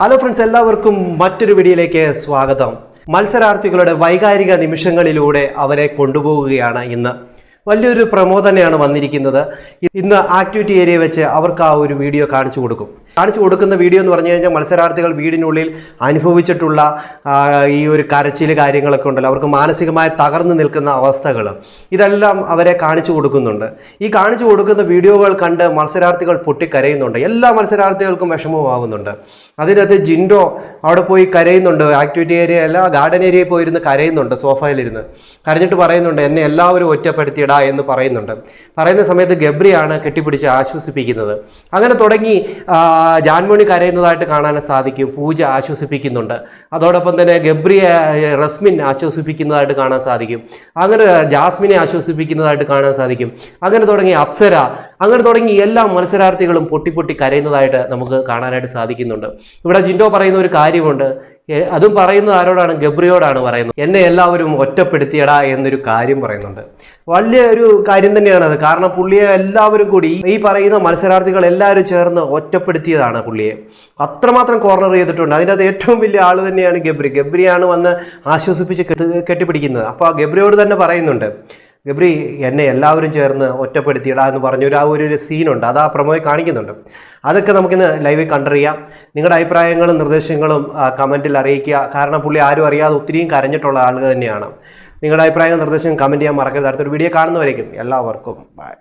Hello friends, എല്ലാവർക്കും മറ്റൊരു വീഡിയോയിലേക്ക് സ്വാഗതം. മത്സരാർത്ഥികളുടെ വൈകാരിക നിമിഷങ്ങളിലൂടെ അവരെ കൊണ്ടുപോവുകയാണ് ഇന്ന്. വലിയൊരു പ്രമോ തന്നെയാണ് വന്നിരിക്കുന്നത്. ഇന്ന് ആക്ടിവിറ്റി ഏരിയ വെച്ച് അവർക്ക് ആ ഒരു വീഡിയോ കാണിച്ചു കൊടുക്കുന്ന വീഡിയോ എന്ന് പറഞ്ഞു കഴിഞ്ഞാൽ മത്സരാർത്ഥികൾ വീടിനുള്ളിൽ അനുഭവിച്ചിട്ടുള്ള ഈ ഒരു കരച്ചിൽ കാര്യങ്ങളൊക്കെ ഉണ്ടല്ലോ, അവർക്ക് മാനസികമായി തകർന്നു നിൽക്കുന്ന അവസ്ഥകൾ, ഇതെല്ലാം അവരെ കാണിച്ചു കൊടുക്കുന്നുണ്ട്. ഈ കാണിച്ചു കൊടുക്കുന്ന വീഡിയോകൾ കണ്ട് മത്സരാർത്ഥികൾ പൊട്ടിക്കരയുന്നുണ്ട്. എല്ലാ മത്സരാർത്ഥികൾക്കും വിഷമമാകുന്നുണ്ട്. അതിനകത്ത് ജിൻഡോ അവിടെ പോയി കരയുന്നുണ്ട്. ആക്ടിവിറ്റി ഏരിയ അല്ല, ഗാർഡൻ ഏരിയയിൽ പോയിരുന്ന് കരയുന്നുണ്ട്. സോഫയിലിരുന്ന് കരഞ്ഞിട്ട് പറയുന്നുണ്ട്, എന്നെ എല്ലാവരും ഒറ്റപ്പെടുത്തിയിടാ എന്ന് പറയുന്നുണ്ട്. പറയുന്ന സമയത്ത് ഗബ്രിയാണ് കെട്ടിപ്പിടിച്ച് ആശ്വസിപ്പിക്കുന്നത്. അങ്ങനെ തുടങ്ങി ജാൻമണി കരയുന്നതായിട്ട് കാണാൻ സാധിക്കും. പൂജ ആശ്വസിപ്പിക്കുന്നുണ്ട്. അതോടൊപ്പം തന്നെ ഗബ്രിയെ റസ്മിൻ ആശ്വസിപ്പിക്കുന്നതായിട്ട് കാണാൻ സാധിക്കും. അങ്ങനെ ജാസ്മിനെ ആശ്വസിപ്പിക്കുന്നതായിട്ട് കാണാൻ സാധിക്കും. അങ്ങനെ തുടങ്ങി അപ്സര, അങ്ങനെ തുടങ്ങി എല്ലാ മത്സരാർത്ഥികളും പൊട്ടി കരയുന്നതായിട്ട് നമുക്ക് കാണാനായിട്ട് സാധിക്കുന്നുണ്ട്. ഇവിടെ ജിൻഡോ പറയുന്ന ഒരു കാര്യമുണ്ട്. അതും പറയുന്നത് ആരോടാണ്? ഗബ്രിയോടാണ് പറയുന്നത്. എന്നെ എല്ലാവരും ഒറ്റപ്പെടുത്തിയടാ എന്നൊരു കാര്യം പറയുന്നുണ്ട്. വലിയ ഒരു കാര്യം തന്നെയാണത്. കാരണം പുള്ളിയെ എല്ലാവരും കൂടി, ഈ പറയുന്ന മത്സരാർത്ഥികൾ എല്ലാവരും ചേർന്ന് ഒറ്റപ്പെടുത്തിയതാണ് പുള്ളിയെ. അത്രമാത്രം കോർണർ ചെയ്തിട്ടുണ്ട്. അതിൻ്റെ അത് ഏറ്റവും വലിയ ആൾ തന്നെയാണ് ഗബ്രിയാണ് വന്ന് ആശ്വസിപ്പിച്ച് കെട്ടിപ്പിടിക്കുന്നത്. അപ്പോൾ ആ ഗബ്രിയോട് തന്നെ പറയുന്നുണ്ട്, ഗബ്രി എന്നെ എല്ലാവരും ചേർന്ന് ഒറ്റപ്പെടുത്തിയിടാ എന്ന് പറഞ്ഞൊരു ആ ഒരു സീനുണ്ട്. അത് ആ പ്രമോയെ കാണിക്കുന്നുണ്ട്. അതൊക്കെ നമുക്കിന്ന് ലൈവിൽ കണ്ടറിയാം. നിങ്ങളുടെ അഭിപ്രായങ്ങളും നിർദ്ദേശങ്ങളും കമൻറ്റിൽ അറിയിക്കുക. കാരണം പുള്ളി ആരും അറിയാതെ ഒത്തിരിയും കരഞ്ഞിട്ടുള്ള ആൾ തന്നെയാണ്. നിങ്ങളുടെ അഭിപ്രായങ്ങളും നിർദ്ദേശങ്ങളും കമൻറ്റ് ചെയ്യാൻ മറക്കരുത്. അടുത്തൊരു വീഡിയോ കാണുന്നവരേക്കും എല്ലാവർക്കും ബൈ.